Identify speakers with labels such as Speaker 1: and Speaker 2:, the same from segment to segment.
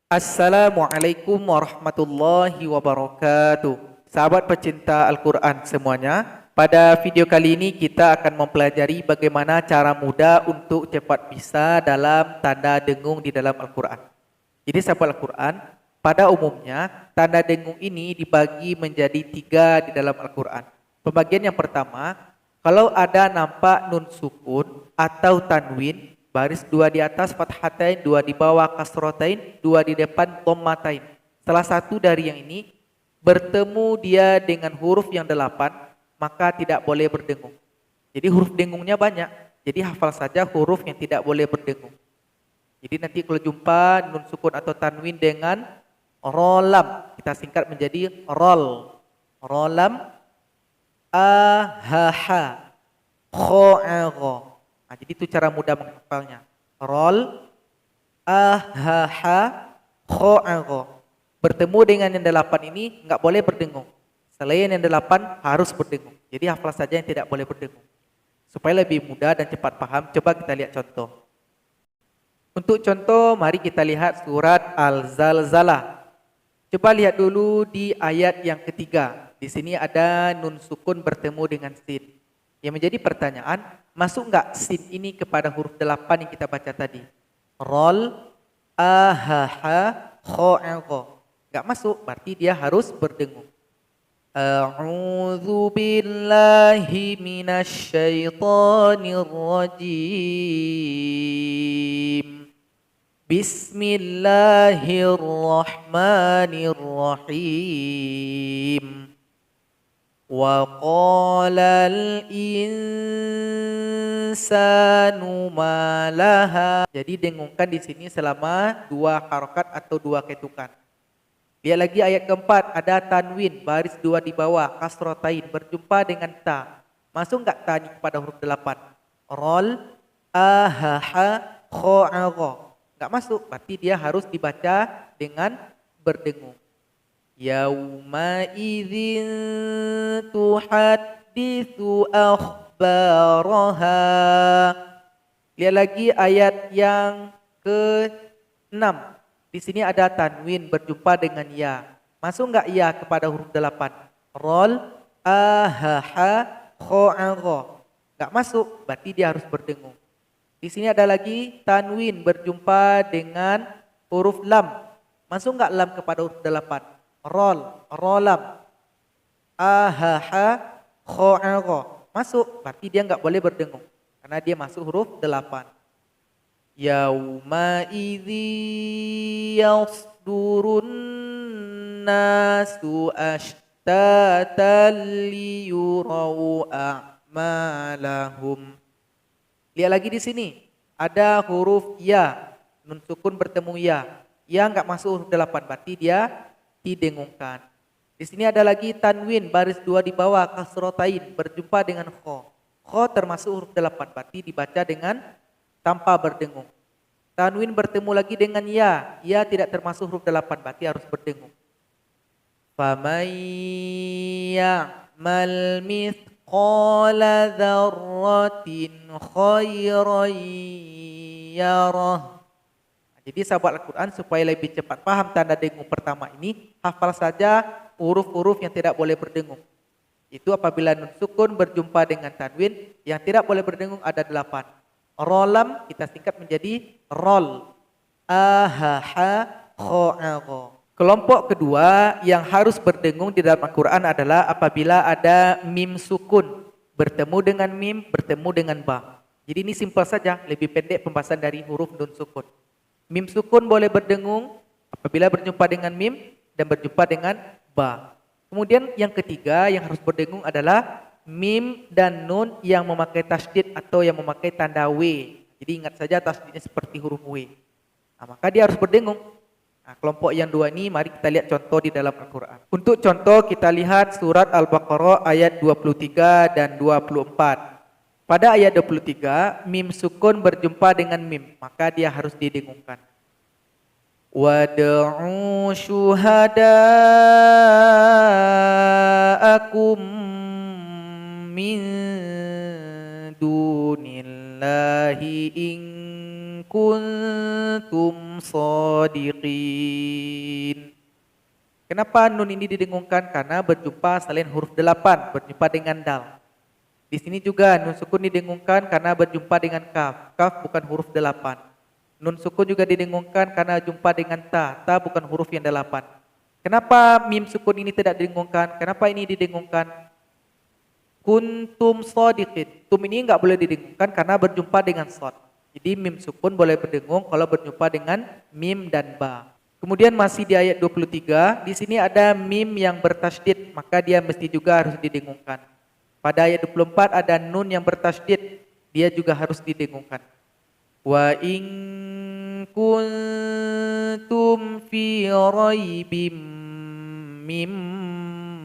Speaker 1: Assalamualaikum warahmatullahi wabarakatuh. Sahabat pecinta Al-Quran semuanya, pada video kali ini kita akan mempelajari bagaimana cara mudah untuk cepat bisa dalam tanda dengung di dalam Al-Quran. Jadi sahabat Al-Quran, pada umumnya tanda dengung ini dibagi menjadi 3 di dalam Al-Quran. Pembagian yang pertama, kalau ada nampak nun sukun atau tanwin, baris 2 di atas fathatain, 2 di bawah kasrotain, 2 di depan dhammatain. Salah satu dari yang ini bertemu dia dengan huruf yang 8, maka tidak boleh berdengung. Jadi huruf dengungnya banyak. Jadi hafal saja huruf yang tidak boleh berdengung. Jadi nanti kalau jumpa nun sukun atau tanwin dengan rolam, kita singkat menjadi rol. Rolam, ahaha, kho'agho. Nah, jadi itu cara mudah menghafalnya. Rol, ahaha, kho'agho. Bertemu dengan yang 8 ini nggak boleh berdengung. Selain yang 8 harus berdengung. Jadi hafal saja yang tidak boleh berdengung. Supaya lebih mudah dan cepat paham, coba kita lihat contoh. Untuk contoh, mari kita lihat surat Al-Zalzalah. Coba lihat dulu di ayat yang ketiga. Di sini ada nun sukun bertemu dengan sin. Yang menjadi pertanyaan, masuk nggak sin ini kepada huruf 8 yang kita baca tadi? Rol, ahaha, kho'agho. Nggak masuk, berarti dia harus berdengung. A'udzu billahi minasyaitonir rajim. Bismillahirrahmanirrahim. Wa qalal insanu ma laha. Jadi dengungkan di sini selama 2 harokat atau 2 ketukan. Lihat lagi ayat keempat, ada tanwin, baris 2 di bawah, kasrotain, berjumpa dengan ta. Masuk enggak ta ini kepada huruf 8? Rol, ahaha, kho'agho. Enggak masuk, berarti dia harus dibaca dengan berdengung. Yauma idzin tuhadditsu akhbaraha. Lihat lagi ayat yang ke-6. Di sini ada tanwin berjumpa dengan ya. Masuk enggak ya kepada huruf 8? Rol, ahaha, kho'agho. Enggak masuk, berarti dia harus berdengung. Di sini ada lagi tanwin berjumpa dengan huruf lam. Masuk enggak lam kepada huruf 8? Rol, rolam, ahaha, kho'agho. Masuk, berarti dia enggak boleh berdengung. Karena dia masuk huruf 8. Yauma idzi yasdurun nasu ashtatan liyurau a'malahum. Lihat lagi di sini. Ada huruf ya. Nun sukun bertemu ya. Ya enggak masuk huruf 8. Berarti dia didengungkan. Di sini ada lagi tanwin baris 2 di bawah kasrotain berjumpa dengan kho. Kho termasuk huruf 8. Berarti dibaca dengan tanpa berdengung. Tanwin bertemu lagi dengan ya. Ya tidak termasuk huruf 8. Berarti harus berdengung. Faman ya'mal mithqala dzarratin khairan yarah. Jadi sahabat Al-Quran supaya lebih cepat paham tanda dengung pertama ini, hafal saja huruf-huruf yang tidak boleh berdengung. Itu apabila nun sukun berjumpa dengan tanwin, yang tidak boleh berdengung ada 8. Rolam kita singkat menjadi rol, ahaha, kho'agho. Kelompok kedua yang harus berdengung di dalam Al-Quran adalah apabila ada mim sukun bertemu dengan mim, bertemu dengan ba. Jadi ini simpel saja, lebih pendek pembahasan dari huruf nun sukun. Mim sukun boleh berdengung apabila berjumpa dengan mim dan berjumpa dengan ba. Kemudian yang ketiga yang harus berdengung adalah mim dan nun yang memakai tasydid atau yang memakai tanda W. Jadi ingat saja tasydidnya seperti huruf W. Nah, maka dia harus berdengung. Nah, kelompok yang 2 ini mari kita lihat contoh di dalam Al-Quran. Untuk contoh kita lihat surat Al-Baqarah ayat 23 dan 24. Pada ayat 23, mim sukun berjumpa dengan mim, maka dia harus didengungkan. Wad'u syuhada'akum min dunillahi in kuntum shadiqin. Kenapa nun ini didengungkan? Karena berjumpa selain huruf 8, berjumpa dengan dal. Di sini juga nun sukun didengungkan karena berjumpa dengan kaf. Kaf bukan huruf 8. Nun sukun juga didengungkan karena jumpa dengan ta. Ta bukan huruf yang 8. Kenapa mim sukun ini tidak didengungkan? Kenapa ini didengungkan? Kuntum shadiqin. Tum ini enggak boleh didengungkan karena berjumpa dengan shad. Jadi mim sukun boleh berdengung kalau berjumpa dengan mim dan ba. Kemudian masih di ayat 23, di sini ada mim yang bertasydid, maka dia mesti juga harus didengungkan. Pada ayat 24 ada nun yang bertasydid, dia juga harus didengungkan. Wa in kuntum fi raibim mimma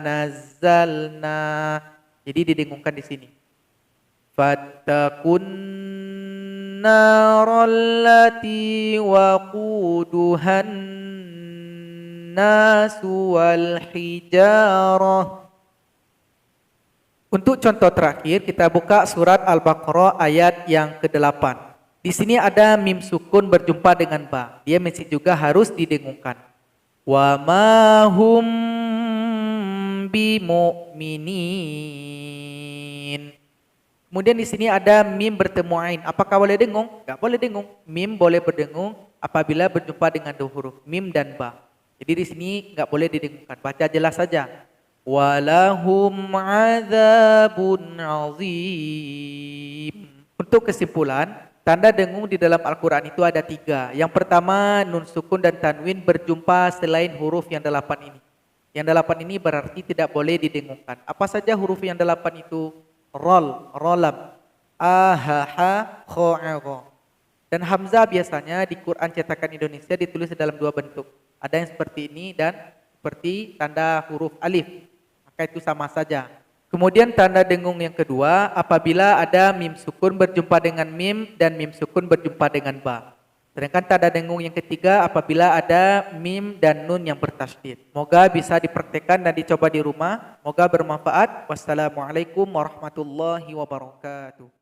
Speaker 1: nazzalna. Jadi didengungkan di sini. Fattaqun narallati waquduhan nasu wal hijarah. Untuk contoh terakhir kita buka surat Al-Baqarah ayat yang ke-8. Di sini ada mim sukun berjumpa dengan ba. Dia mesti juga harus didengungkan. Wa ma hum bimu'minin. Kemudian di sini ada mim bertemu ain. Apakah boleh dengung? Enggak boleh dengung. Mim boleh berdengung apabila berjumpa dengan dua huruf mim dan ba. Jadi di sini enggak boleh didengungkan. Baca jelas saja. Walahum adzabun azim. Untuk kesimpulan, tanda dengung di dalam Al-Quran itu ada 3. Yang pertama, nun sukun dan tanwin berjumpa selain huruf yang 8 ini. Yang 8 ini berarti tidak boleh didengungkan. Apa saja huruf yang 8 itu? Rol, rolam, ahaha, kho'ero. Dan hamzah biasanya di Quran cetakan Indonesia ditulis dalam 2 bentuk. Ada yang seperti ini dan seperti tanda huruf alif. Maka itu sama saja. Kemudian tanda dengung yang kedua apabila ada mim sukun berjumpa dengan mim dan mim sukun berjumpa dengan ba. Sedangkan tanda dengung yang ketiga apabila ada mim dan nun yang bertasydid. Moga bisa dipraktekkan dan dicoba di rumah. Moga bermanfaat. Wassalamualaikum warahmatullahi wabarakatuh.